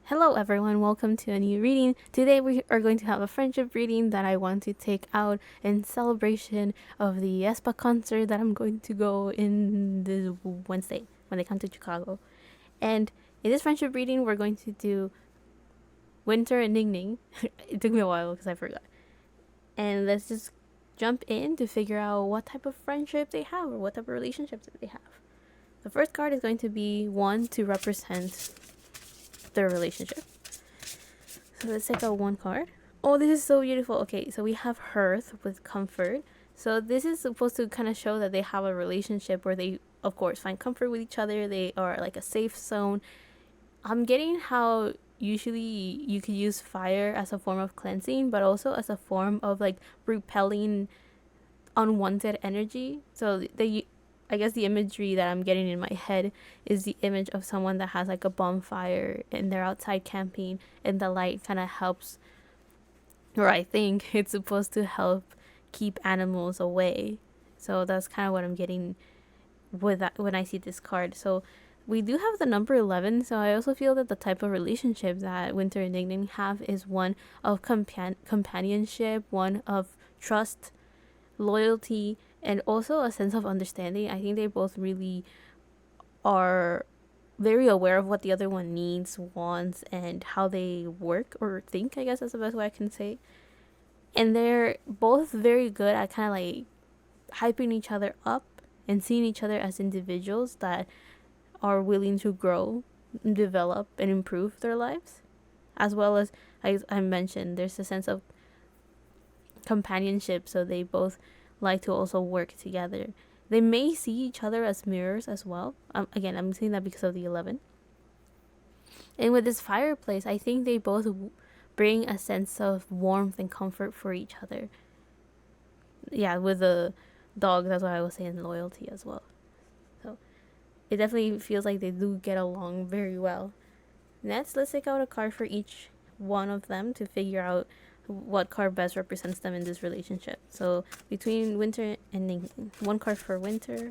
Hello, everyone. Welcome to a new reading. Today, we are going to have a friendship reading that I want to take out in celebration of the aespa concert that I'm going to go in this Wednesday when they come to Chicago. And in this friendship reading, we're going to do Winter and Ningning. It took me a while because I forgot. And let's just jump in to figure out what type of friendship they have or what type of relationships that they have. The first card is going to be one to represent their relationship. So let's take out one card. Oh, this is so beautiful. Okay, so we have Hearth with comfort. So this is supposed to kind of show that they have a relationship where they, of course, find comfort with each other. They are like a safe zone. I'm getting how usually you could use fire as a form of cleansing, but also as a form of like repelling unwanted energy. So I guess the imagery that I'm getting in my head is the image of someone that has like a bonfire and they're outside camping and the light kind of helps, or I think it's supposed to help keep animals away. So that's kind of what I'm getting with that when I see this card. So we do have the number 11, so I also feel that the type of relationship that Winter and Ningning have is one of companionship, one of trust, loyalty, and also a sense of understanding. I think they both really are very aware of what the other one needs, wants, and how they work or think, I guess that's the best way I can say. And they're both very good at kind of like hyping each other up and seeing each other as individuals that are willing to grow, develop, and improve their lives. As well as I mentioned, there's a sense of companionship, so they both like to also work together. They may see each other as mirrors as well. Again, I'm saying that because of the 11. And with this fireplace, I think they both bring a sense of warmth and comfort for each other. Yeah, with the dog, that's why I was saying loyalty as well. So it definitely feels like they do get along very well. Next, let's take out a card for each one of them to figure out what card best represents them in this relationship. So between Winter and Ningning, one card for Winter,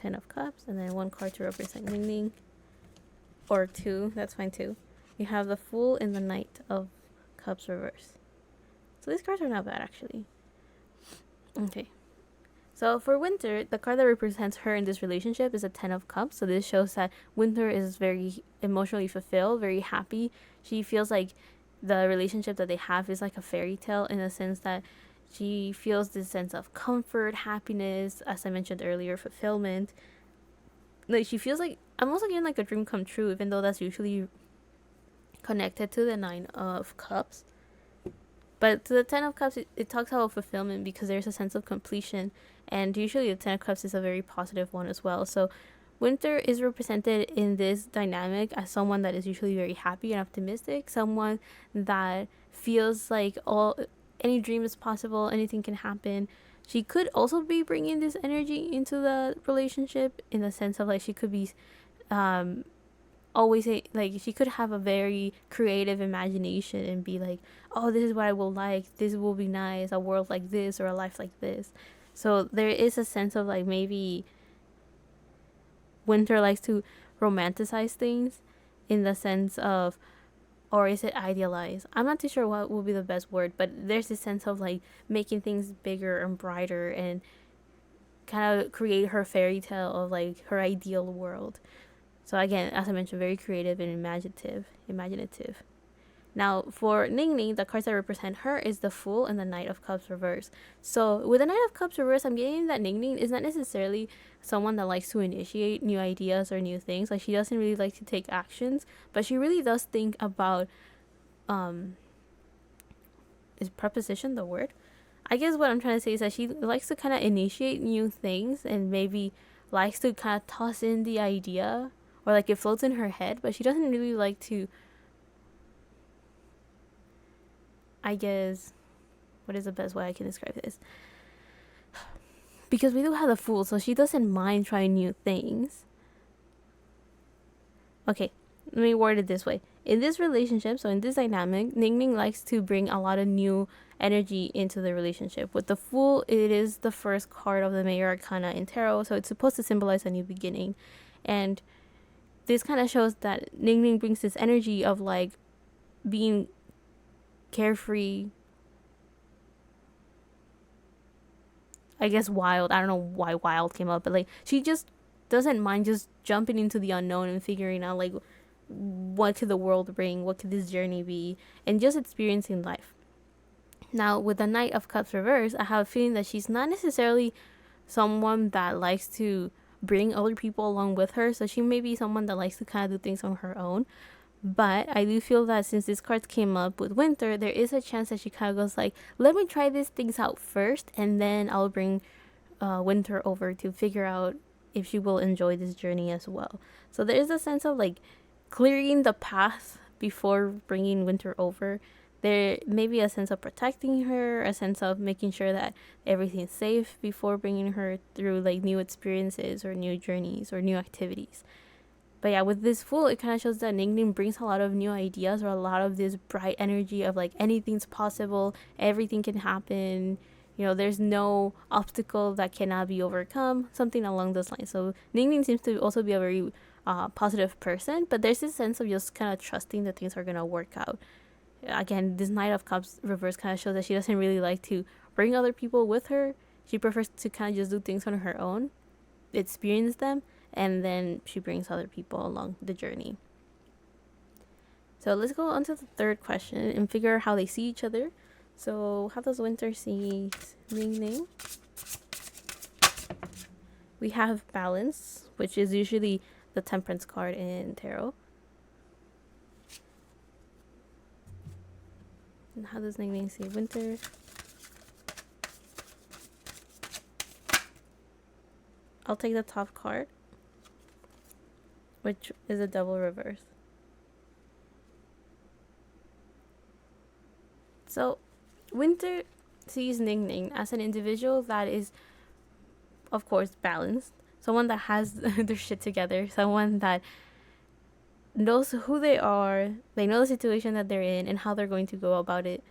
10 of Cups, and then one card to represent Ningning, or two, that's fine too. You have the Fool and the Knight of Cups reverse. So these cards are not bad actually. Okay. So for Winter, the card that represents her in this relationship is a 10 of Cups. So this shows that Winter is very emotionally fulfilled, very happy. She feels like the relationship that they have is like a fairy tale in the sense that she feels this sense of comfort, happiness, as I mentioned earlier, fulfillment. Like she feels like I'm also getting like a dream come true, even though that's usually connected to the 9 of Cups. But to the 10 of Cups, it talks about fulfillment because there's a sense of completion. And usually the 10 of Cups is a very positive one as well. So Winter is represented in this dynamic as someone that is usually very happy and optimistic. Someone that feels like any dream is possible, anything can happen. She could also be bringing this energy into the relationship in the sense of like she could be always like she could have a very creative imagination and be like, oh, this is what I will like, this will be nice, a world like this or a life like this. So there is a sense of like maybe Winter likes to romanticize things in the sense of, or is it idealize? I'm not too sure what will be the best word, but there's this sense of like making things bigger and brighter and kind of create her fairy tale of like her ideal world. So again, as I mentioned, very creative and imaginative. Now, for Ningning, the cards that represent her is the Fool and the Knight of Cups reverse. So with the Knight of Cups reverse, I'm getting that Ningning is not necessarily someone that likes to initiate new ideas or new things. Like she doesn't really like to take actions, but she really does think about is preposition the word? I guess what I'm trying to say is that she likes to kind of initiate new things and maybe likes to kind of toss in the idea or like it floats in her head, but she doesn't really like to, I guess, what is the best way I can describe this? Because we do have the Fool, so she doesn't mind trying new things. Okay, let me word it this way. In this relationship, so in this dynamic, Ningning likes to bring a lot of new energy into the relationship. With the Fool, it is the first card of the Major Arcana in Tarot, so it's supposed to symbolize a new beginning. And this kind of shows that Ningning brings this energy of like being carefree, I guess wild. I don't know why wild came up, but like she just doesn't mind just jumping into the unknown and figuring out like what could the world bring, what could this journey be, and just experiencing life. Now, with the Knight of Cups reverse, I have a feeling that she's not necessarily someone that likes to bring other people along with her. So she may be someone that likes to kind of do things on her own. But I do feel that since this card came up with Winter, there is a chance that she kind of goes like, let me try these things out first, and then I'll bring Winter over to figure out if she will enjoy this journey as well. So there is a sense of like clearing the path before bringing Winter over. There may be a sense of protecting her, a sense of making sure that everything's safe before bringing her through like new experiences or new journeys or new activities. But yeah, with this Fool, it kind of shows that Ningning brings a lot of new ideas or a lot of this bright energy of like anything's possible, everything can happen. You know, there's no obstacle that cannot be overcome, something along those lines. So Ningning seems to also be a very positive person, but there's this sense of just kind of trusting that things are going to work out. Again, this Knight of Cups reverse kind of shows that she doesn't really like to bring other people with her. She prefers to kind of just do things on her own, experience them, and then she brings other people along the journey. So let's go on to the third question and figure out how they see each other. So how does Winter see Ningning? We have Balance, which is usually the Temperance card in tarot. And how does Ningning see Winter? I'll take the top card, which is a Devil reverse. So Winter sees Ningning as an individual that is, of course, balanced. Someone that has their shit together. Someone that knows who they are. They know the situation that they're in and how they're going to go about it.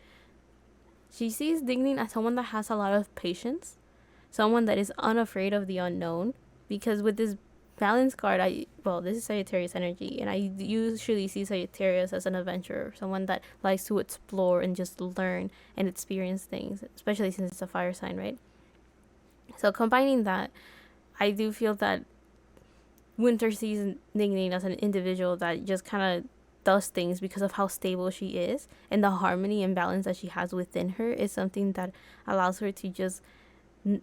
She sees Ningning as someone that has a lot of patience. Someone that is unafraid of the unknown. Because with this Balance card, this is Sagittarius energy, and I usually see Sagittarius as an adventurer, someone that likes to explore and just learn and experience things, especially since it's a fire sign, right? So combining that, I do feel that Winter sees Ningning as an individual that just kind of does things because of how stable she is, and the harmony and balance that she has within her is something that allows her to just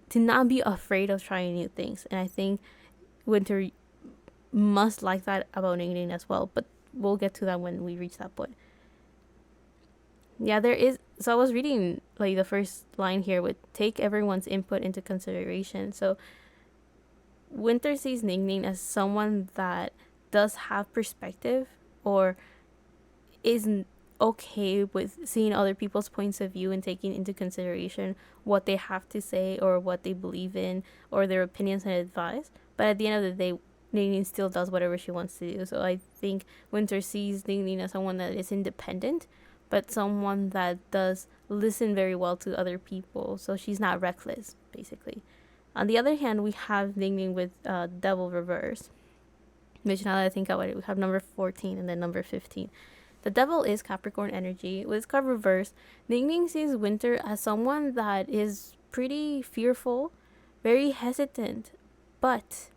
to not be afraid of trying new things. And I think Winter must like that about Ningning as well, but we'll get to that when we reach that point. Yeah, there is. So I was reading like the first line here with take everyone's input into consideration. So Winter sees Ningning as someone that does have perspective or is okay with seeing other people's points of view and taking into consideration what they have to say or what they believe in or their opinions and advice. But at the end of the day, Ningning still does whatever she wants to do. So I think Winter sees Ningning as someone that is independent, but someone that does listen very well to other people. So she's not reckless, basically. On the other hand, we have Ningning with Devil reverse, which now that I think about it, we have number 14 and then number 15. The Devil is Capricorn energy. With its card reverse, Ningning sees Winter as someone that is pretty fearful, very hesitant, but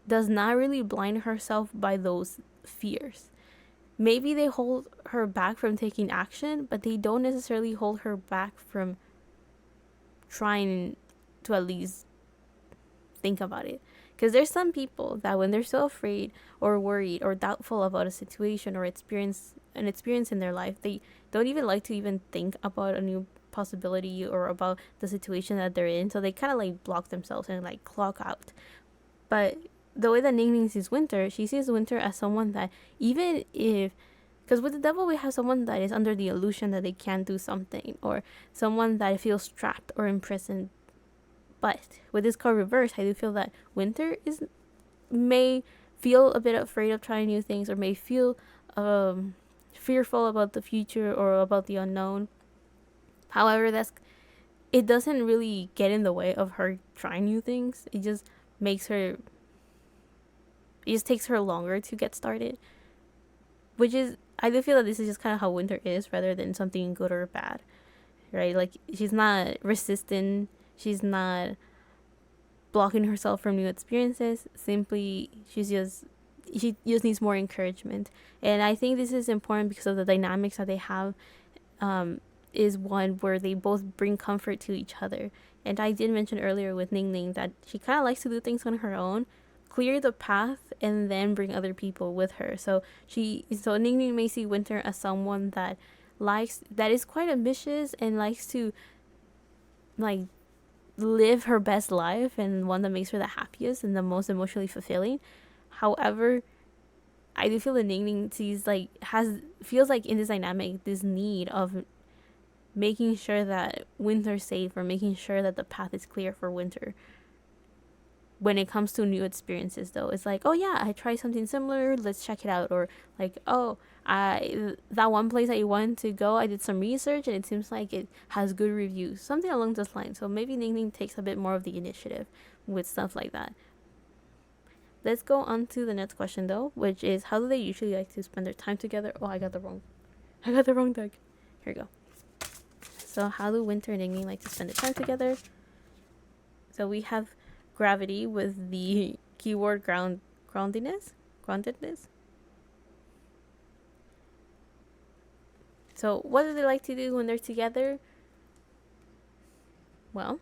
does not really blind herself by those fears. Maybe they hold her back from taking action, but they don't necessarily hold her back from trying to at least think about it. Because there's some people that when they're so afraid or worried or doubtful about a situation or experience in their life, they don't even like to even think about a new possibility or about the situation that they're in. So they kind of like block themselves and like clock out. But the way that Ningning sees Winter, she sees Winter as someone that even if, because with the Devil we have someone that is under the illusion that they can't do something or someone that feels trapped or imprisoned. But with this card reverse, I do feel that Winter may feel a bit afraid of trying new things or may feel fearful about the future or about the unknown. However, it doesn't really get in the way of her trying new things. It just makes her it just takes her longer to get started, which is, I do feel that this is just kind of how Winter is, rather than something good or bad, right? Like, she's not resistant, she's not blocking herself from new experiences. Simply, she just needs more encouragement. And I think this is important because of the dynamics that they have. Is one where they both bring comfort to each other. And I did mention earlier with Ningning that she kind of likes to do things on her own, clear the path, and then bring other people with her. So Ningning may see Winter as someone that is quite ambitious and likes to like live her best life, and one that makes her the happiest and the most emotionally fulfilling. However, I do feel that Ningning feels like in this dynamic this need of making sure that Winter's safe, or making sure that the path is clear for Winter. When it comes to new experiences, though, it's like, oh yeah, I tried something similar, let's check it out. Or like, oh, that one place that you wanted to go, I did some research and it seems like it has good reviews, something along those lines. So maybe Ningning takes a bit more of the initiative with stuff like that. Let's go on to the next question, though, which is, how do they usually like to spend their time together? Oh, I got the wrong deck. Here we go. So how do Winter and Ningning like to spend their time together? So we have gravity with the keyword groundedness. So what do they like to do when they're together? Well,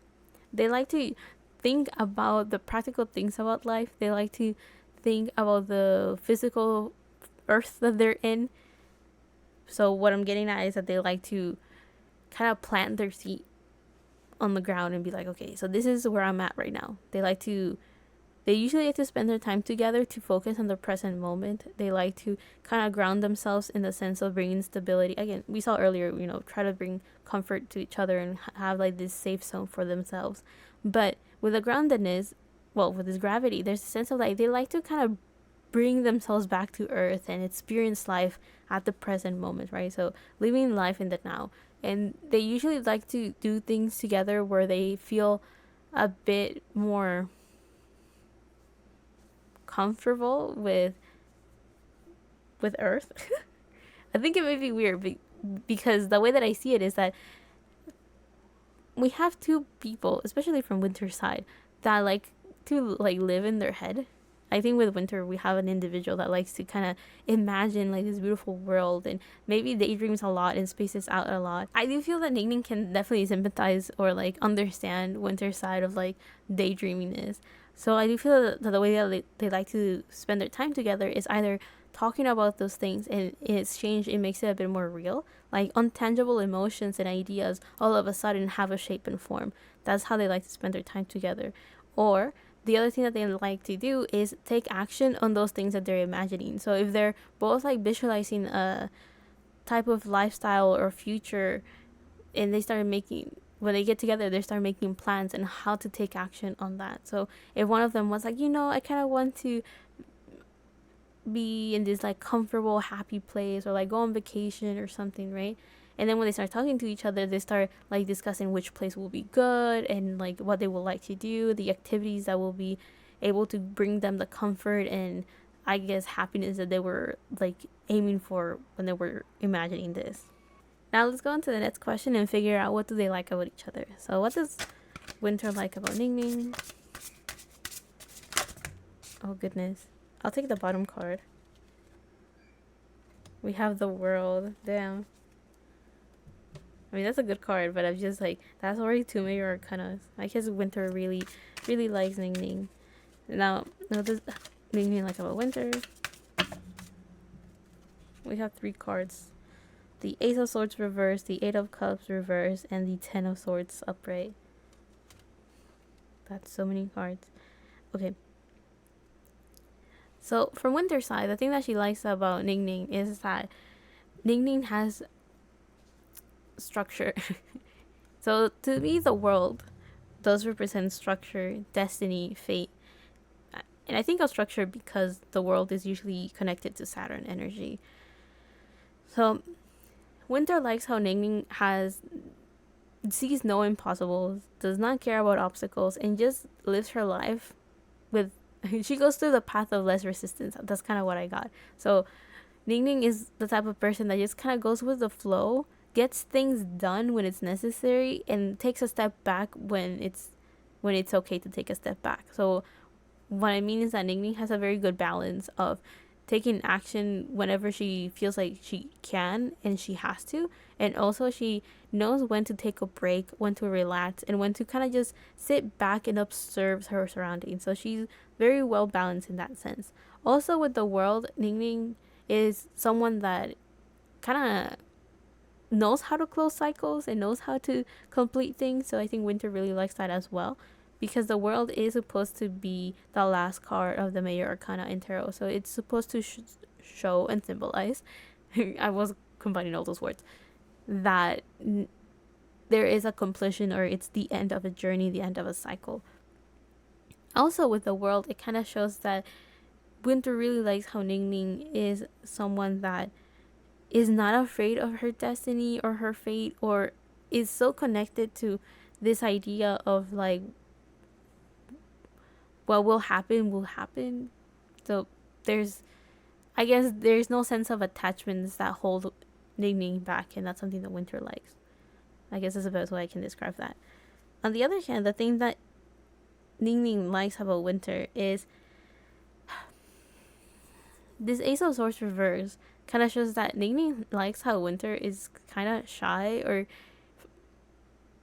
they like to think about the practical things about life. They like to think about the physical earth that they're in. So what I'm getting at is that they like to kind of plant their feet on the ground and be like, okay, so this is where I'm at right now. They usually like to spend their time together to focus on the present moment. They like to kind of ground themselves in the sense of bringing stability. Again, we saw earlier, try to bring comfort to each other and have like this safe zone for themselves. But with the groundedness, with this gravity, there's a sense of like they like to kind of bring themselves back to earth and experience life at the present moment, right? So living life in the now. And they usually like to do things together where they feel a bit more comfortable with earth. I think it may be weird because the way that I see it is that we have two people, especially from Winter's side, that like to like live in their head. I think with Winter, we have an individual that likes to kind of imagine like this beautiful world and maybe daydreams a lot and spaces out a lot. I do feel that Ningning can definitely sympathize or like understand Winter's side of like daydreaminess. So I do feel that the way that they like to spend their time together is either talking about those things, and in exchange it makes it a bit more real. Like untangible emotions and ideas all of a sudden have a shape and form. That's how they like to spend their time together. Or the other thing that they like to do is take action on those things that they're imagining. So if they're both like visualizing a type of lifestyle or future, and when they get together, they start making plans and how to take action on that. So if one of them was like, I kind of want to be in this like comfortable, happy place, or like go on vacation or something, right? And then when they start talking to each other, they start like discussing which place will be good and like what they would like to do, the activities that will be able to bring them the comfort and I guess happiness that they were like aiming for when they were imagining this. Now let's go on to the next question and figure out what do they like about each other. So what does Winter like about Ningning? Oh goodness. I'll take the bottom card. We have the world. Damn. I mean, that's a good card, but I'm just like, that's already too many arcanas. I guess Winter really, really likes Ningning. Now does Ningning like about Winter? We have 3 cards. The Ace of Swords reversed, the 8 of Cups reversed, and the 10 of Swords upright. That's so many cards. Okay. So from Winter's side, the thing that she likes about Ningning is that Ningning has structure. So to me, the world does represent structure, destiny, fate. And I think of structure because the world is usually connected to Saturn energy. So Winter likes how Ningning sees no impossibles, does not care about obstacles, and just lives her life with She goes through the path of less resistance. That's kind of what I got. So Ningning is the type of person that just kind of goes with the flow, gets things done when it's necessary, and takes a step back when it's okay to take a step back. So what I mean is that Ningning has a very good balance of taking action whenever she feels like she can and she has to, and also she knows when to take a break, when to relax, and when to kind of just sit back and observe her surroundings. So she's very well balanced in that sense. Also with the world, Ningning is someone that kind of knows how to close cycles and knows how to complete things. So I think Winter really likes that as well, because the world is supposed to be the last card of the Major Arcana in Tarot. So it's supposed to show and symbolize. I was combining all those words. That there is a completion, or it's the end of a journey, the end of a cycle. Also with the world, it kind of shows that Winter really likes how Ningning is someone that is not afraid of her destiny or her fate, or is so connected to this idea of like what will happen will happen. So I guess there's no sense of attachments that hold Ningning back, and that's something that Winter likes. I guess that's the best way I can describe that. On the other hand, the thing that Ningning likes about Winter is this Ace of Swords reverse kind of shows that Ningning likes how Winter is kind of shy, or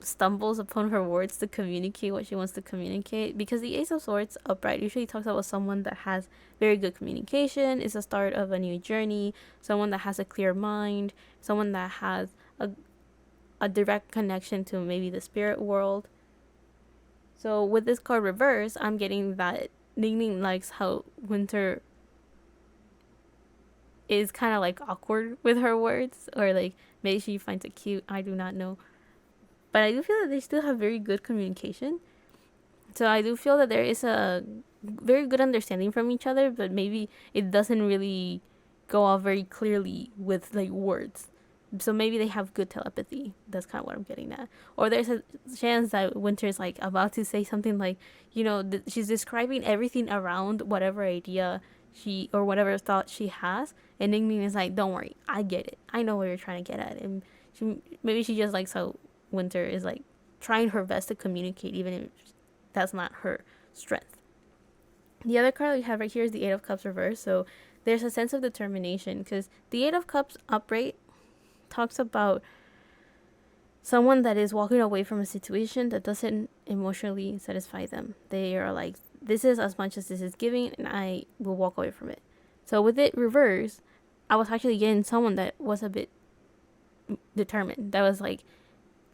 stumbles upon her words to communicate what she wants to communicate, because the Ace of Swords upright usually talks about someone that has very good communication, is the start of a new journey, someone that has a clear mind, someone that has a direct connection to maybe the spirit world. So with this card reverse, I'm getting that Ningning likes how Winter is kind of like awkward with her words, or like maybe she finds it cute. I do not know. But I do feel that they still have very good communication. So I do feel that there is a very good understanding from each other, but maybe it doesn't really go off very clearly with like words. So maybe they have good telepathy. That's kind of what I'm getting at. Or there's a chance that Winter's like about to say something like, she's describing everything around whatever idea she or whatever thought she has, and Ningning is like, "Don't worry, I get it. I know what you're trying to get at." And maybe she just likes how Winter is like trying her best to communicate, even if that's not her strength. The other card we have right here is the Eight of Cups reverse. So there's a sense of determination, because the Eight of Cups upright talks about someone that is walking away from a situation that doesn't emotionally satisfy them. They are like, this is as much as this is giving, and I will walk away from it. So with it reverse, I was actually getting someone that was a bit determined. That was like,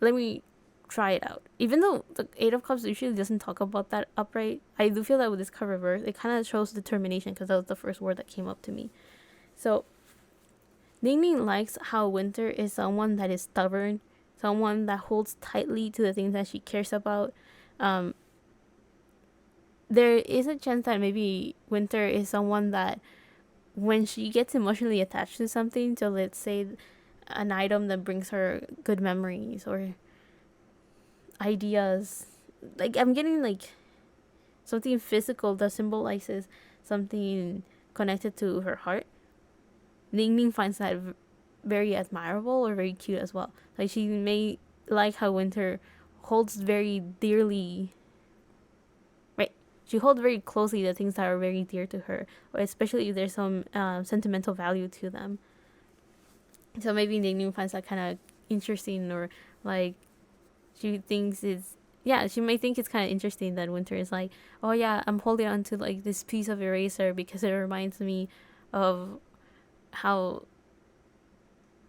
let me try it out. Even though the Eight of Cups usually doesn't talk about that upright, I do feel that with this card reverse, it kind of shows determination, because that was the first word that came up to me. So Ningning likes how Winter is someone that is stubborn, someone that holds tightly to the things that she cares about. There is a chance that maybe Winter is someone that when she gets emotionally attached to something, so let's say an item that brings her good memories or ideas, like I'm getting like something physical that symbolizes something connected to her heart, Ningning finds that very admirable or very cute as well. Like she may like how Winter holds very dearly, right? She holds very closely the things that are very dear to her, or especially if there's some sentimental value to them. So maybe Ningning finds that kind of interesting, or like she thinks it's, yeah, she may think it's kind of interesting that Winter is like, oh yeah, I'm holding on to like this piece of eraser because it reminds me of how,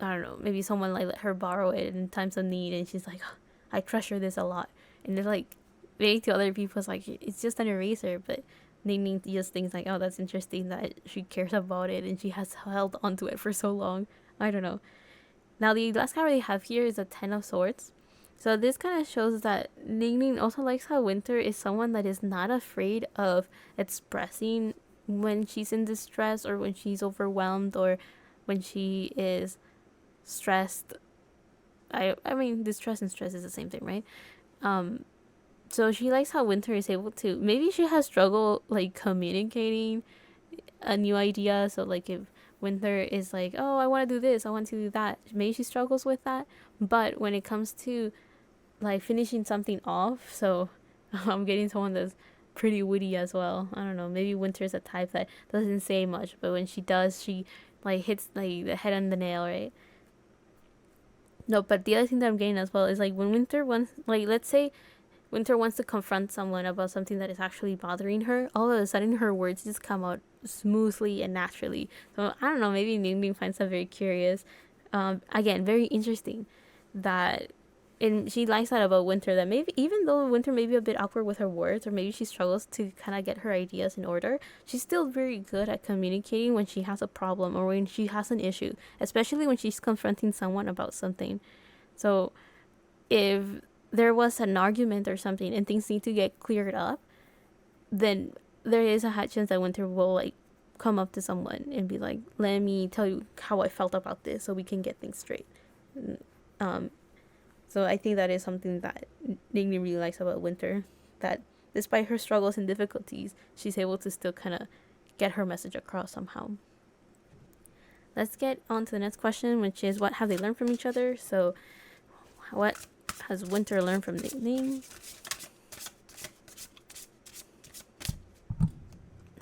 I don't know, maybe someone like let her borrow it in times of need, and she's like, oh, I treasure this a lot. And it's like, maybe to other people it's like, it's just an eraser, but Ningning just thinks like, oh, that's interesting that she cares about it and she has held onto it for so long. I don't know. Now the last card we have here is a Ten of Swords. So this kind of shows that Ningning also likes how Winter is someone that is not afraid of expressing when she's in distress, or when she's overwhelmed, or when she is stressed. I mean, distress and stress is the same thing, right? So she likes how Winter is able to. Maybe she has struggle like communicating a new idea. So like if Winter is like, oh, I want to do this, I want to do that. Maybe she struggles with that. But when it comes to like finishing something off, so I'm getting someone that's pretty witty as well. I don't know. Maybe Winter's a type that doesn't say much, but when she does, she like hits like the head on the nail, right? No, but the other thing that I'm getting as well is like when Winter wants, like let's say Winter wants to confront someone about something that is actually bothering her, all of a sudden her words just come out smoothly and naturally. So I don't know, maybe Ningning finds that very curious. Again, very interesting that and she likes that about Winter, that maybe even though Winter may be a bit awkward with her words or maybe she struggles to kind of get her ideas in order, she's still very good at communicating when she has a problem or when she has an issue, especially when she's confronting someone about something. So if there was an argument or something and things need to get cleared up, then there is a high chance that Winter will like come up to someone and be like, let me tell you how I felt about this so we can get things straight. um so I think that is something that Ningning really likes about Winter, that despite her struggles and difficulties, she's able to still kind of get her message across somehow. Let's get on to the next question, which is what have they learned from each other? So what has Winter learned from Ningning?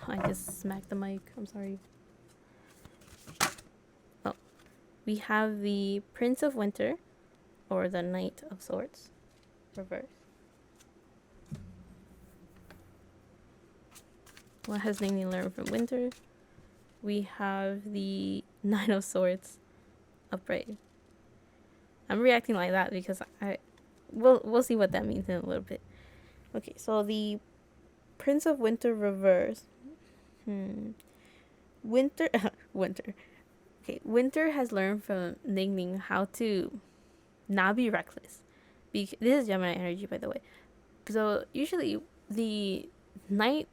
I just smacked the mic. I'm sorry. Oh, we have the Prince of Winter, or the Knight of Swords, reverse. What has Ningning learned from Winter? We have the Nine of Swords, upright. I'm reacting like that because we'll see what that means in a little bit. Okay, so the Prince of Winter reverse. Winter. Okay, Winter has learned from Ningning how to not be reckless. This is Gemini energy, by the way. So usually the Knight.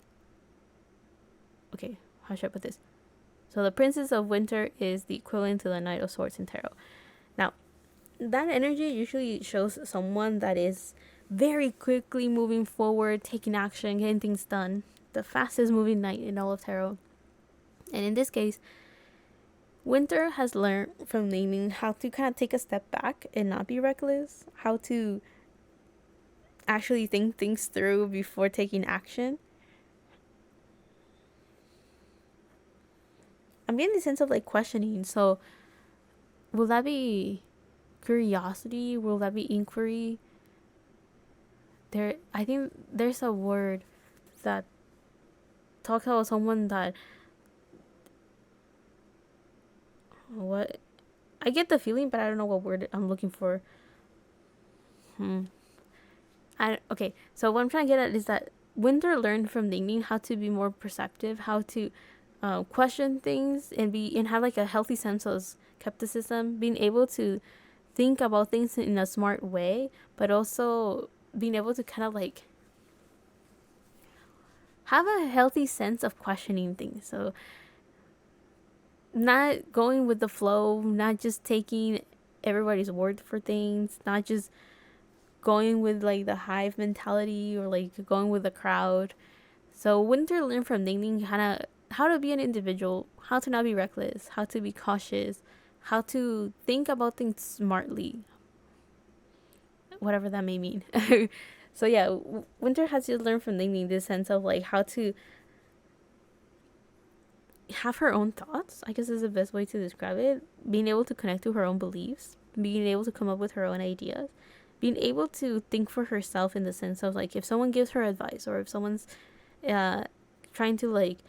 Okay, how should I put this? So the Princess of Winter is the equivalent to the Knight of Swords in tarot. Now, that energy usually shows someone that is very quickly moving forward, taking action, getting things done. The fastest moving knight in all of tarot. And in this case, Winter has learned from Ningning how to kind of take a step back and not be reckless, how to actually think things through before taking action. I'm getting the sense of like questioning. So will that be curiosity? Will that be inquiry? I think there's a word that talks about someone that what I get the feeling, but I don't know what word I'm looking for. Okay, so what I'm trying to get at is that Winter learned from Ningning how to be more perceptive, how to question things and have like a healthy sense of skepticism, being able to think about things in a smart way, but also being able to kind of like have a healthy sense of questioning things. So not going with the flow, not just taking everybody's word for things, not just going with like the hive mentality or like going with the crowd. So Winter learned from Ningning kind of how to be an individual, how to not be reckless, how to be cautious, how to think about things smartly, whatever that may mean. So yeah, Winter has to learn from Ningning this sense of like how to have her own thoughts, I guess is the best way to describe it. Being able to connect to her own beliefs, being able to come up with her own ideas, being able to think for herself in the sense of like if someone gives her advice or if someone's trying to like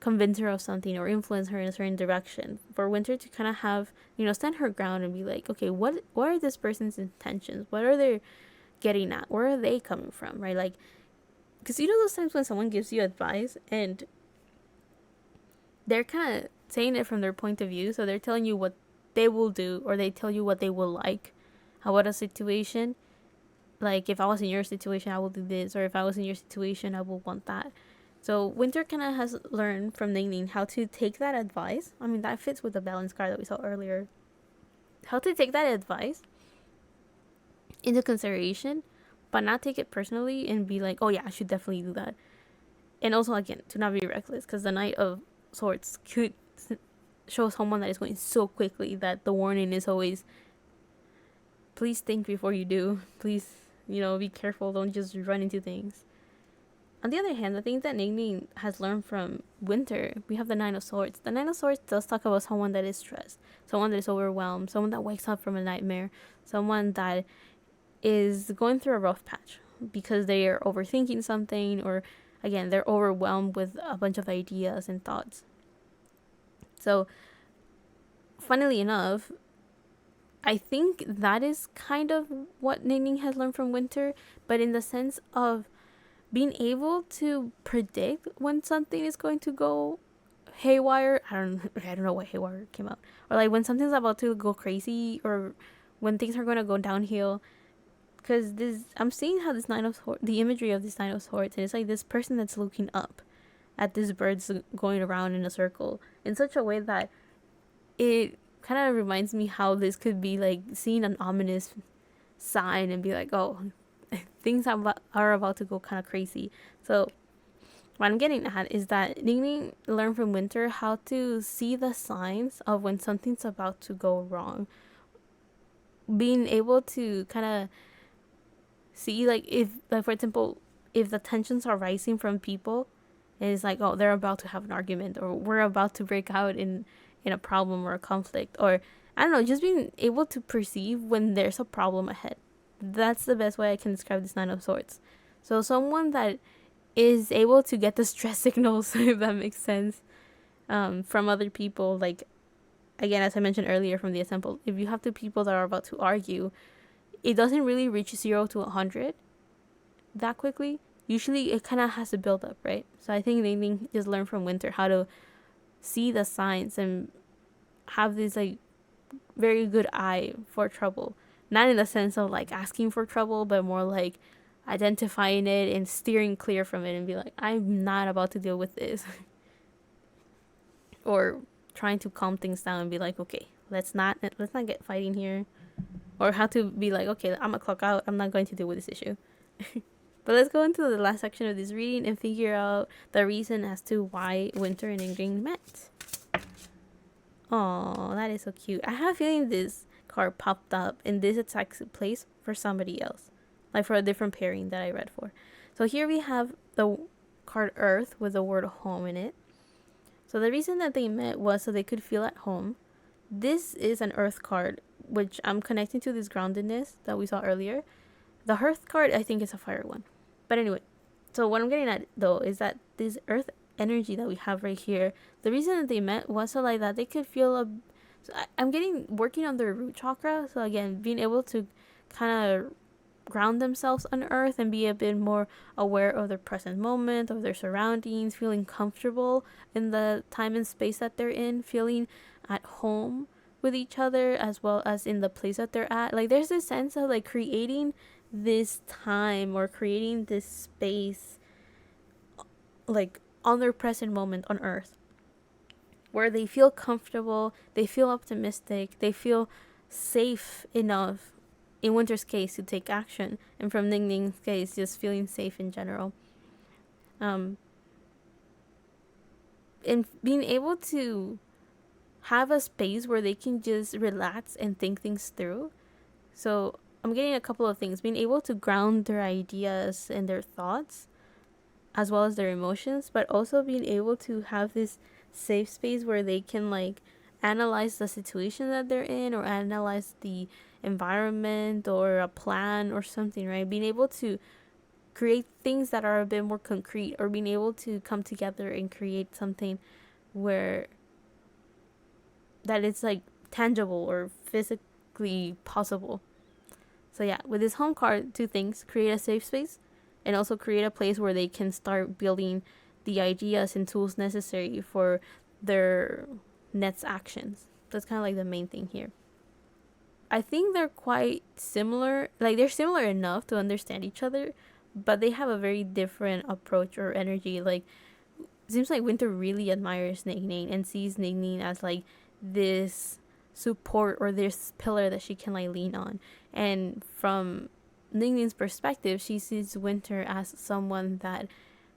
convince her of something or influence her in a certain direction, for Winter to kind of have, stand her ground and be like, okay, what are this person's intentions? What are they getting at? Where are they coming from? Right? Like, because those times when someone gives you advice and they're kind of saying it from their point of view, so they're telling you what they will do or they tell you what they will like about a situation. Like, if I was in your situation, I will do this, or if I was in your situation, I will want that. So Winter kind of has learned from Ningning how to take that advice. I mean, that fits with the balance card that we saw earlier. How to take that advice into consideration, but not take it personally and be like, oh yeah, I should definitely do that. And also, again, to not be reckless, because the Knight of Swords could show someone that is going so quickly that the warning is always, please think before you do. Please, be careful. Don't just run into things. On the other hand, the thing that Ningning has learned from Winter, we have the Nine of Swords. The Nine of Swords does talk about someone that is stressed, someone that is overwhelmed, someone that wakes up from a nightmare, someone that is going through a rough patch because they are overthinking something, or again, they're overwhelmed with a bunch of ideas and thoughts. So, funnily enough, I think that is kind of what Ningning has learned from Winter, but in the sense of being able to predict when something is going to go haywire. I don't know what haywire came out, or like when something's about to go crazy, or when things are going to go downhill. Because I'm seeing how this Nine of Swords, the imagery of this Nine of Swords, and it's like this person that's looking up at these birds going around in a circle in such a way that it kind of reminds me how this could be like seeing an ominous sign and be like, oh, things are about to go kind of crazy. So what I'm getting at is that Ningning learned from Winter how to see the signs of when something's about to go wrong. Being able to kind of see, like, if, like, for example, if the tensions are rising from people, and it's like, oh, they're about to have an argument, or we're about to break out in a problem or a conflict, or I don't know, just being able to perceive when there's a problem ahead. That's the best way I can describe this Nine of Swords. So someone that is able to get the stress signals, if that makes sense, from other people. Like, again, as I mentioned earlier from the example, if you have two people that are about to argue, it doesn't really reach 0 to 100 that quickly. Usually it kind of has to build up, right? So I think they just learn from Winter how to see the signs and have this like very good eye for trouble. Not in the sense of like asking for trouble, but more like identifying it and steering clear from it and be like, I'm not about to deal with this. Or trying to calm things down and be like, okay, let's not get fighting here. Or how to be like, okay, I'm gonna clock out. I'm not going to deal with this issue. But let's go into the last section of this reading and figure out the reason as to why Winter and Ningning met. Oh, that is so cute. I have a feeling this card popped up in this exact place for somebody else. Like for a different pairing that I read for. So here we have the card Earth with the word home in it. So the reason that they met was so they could feel at home. This is an Earth card, which I'm connecting to this groundedness that we saw earlier. The Earth card, I think, is a fire one. But anyway, so what I'm getting at, though, is that this Earth energy that we have right here, the reason that they met was so like that they could feel I'm working on their root chakra. So again, being able to kind of ground themselves on Earth and be a bit more aware of their present moment, of their surroundings, feeling comfortable in the time and space that they're in, feeling at home with each other as well as in the place that they're at. Like there's this sense of like creating this time or creating this space like on their present moment on Earth where they feel comfortable, they feel optimistic, they feel safe enough in Winter's case to take action, and from Ningning's case just feeling safe in general. And being able to have a space where they can just relax and think things through. So I'm getting a couple of things. Being able to ground their ideas and their thoughts as well as their emotions, but also being able to have this safe space where they can like analyze the situation that they're in or analyze the environment or a plan or something, right? Being able to create things that are a bit more concrete, or being able to come together and create something where that it's like tangible or physically possible. So yeah, with this home card, two things: create a safe space and also create a place where they can start building the ideas and tools necessary for their next actions. That's kind of like the main thing here. I think they're quite similar. Like they're similar enough to understand each other, but they have a very different approach or energy. Like it seems like Winter really admires Ningning and sees Ningning as like this support or this pillar that she can like lean on. And from Ningning's perspective, she sees Winter as someone that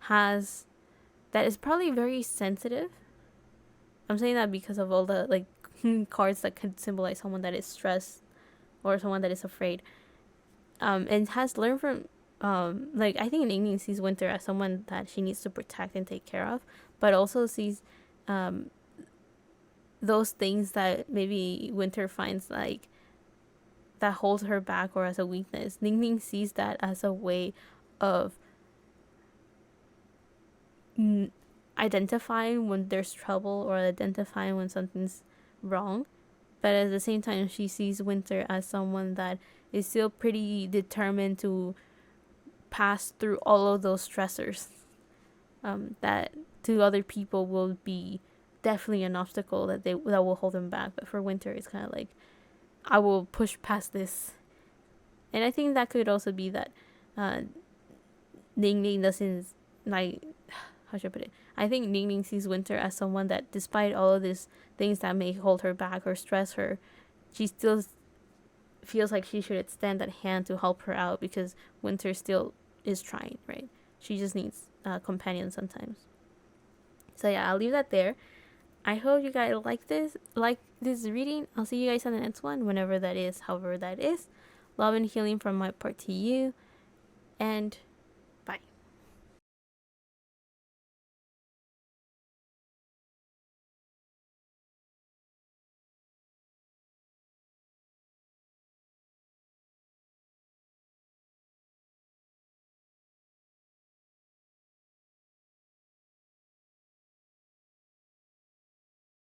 is probably very sensitive. I'm saying that because of all the like cards that could symbolize someone that is stressed or someone that is afraid. And has learned from like I think Ningning sees Winter as someone that she needs to protect and take care of, but also sees those things that maybe Winter finds like that holds her back or as a weakness. Ningning sees that as a way of identifying when there's trouble or identifying when something's wrong. But at the same time, she sees Winter as someone that is still pretty determined to pass through all of those stressors that to other people will be definitely an obstacle that will hold them back. But for Winter, it's kind of like, I will push past this. And I think that could also be that Ningning doesn't, like, how should I put it? I think Ningning sees Winter as someone that, despite all of these things that may hold her back or stress her, she still feels like she should extend that hand to help her out because Winter still is trying, right? She just needs a companion sometimes. So yeah, I'll leave that there. I hope you guys like this reading. I'll see you guys on the next one, whenever that is, however that is. Love and healing from my part to you. And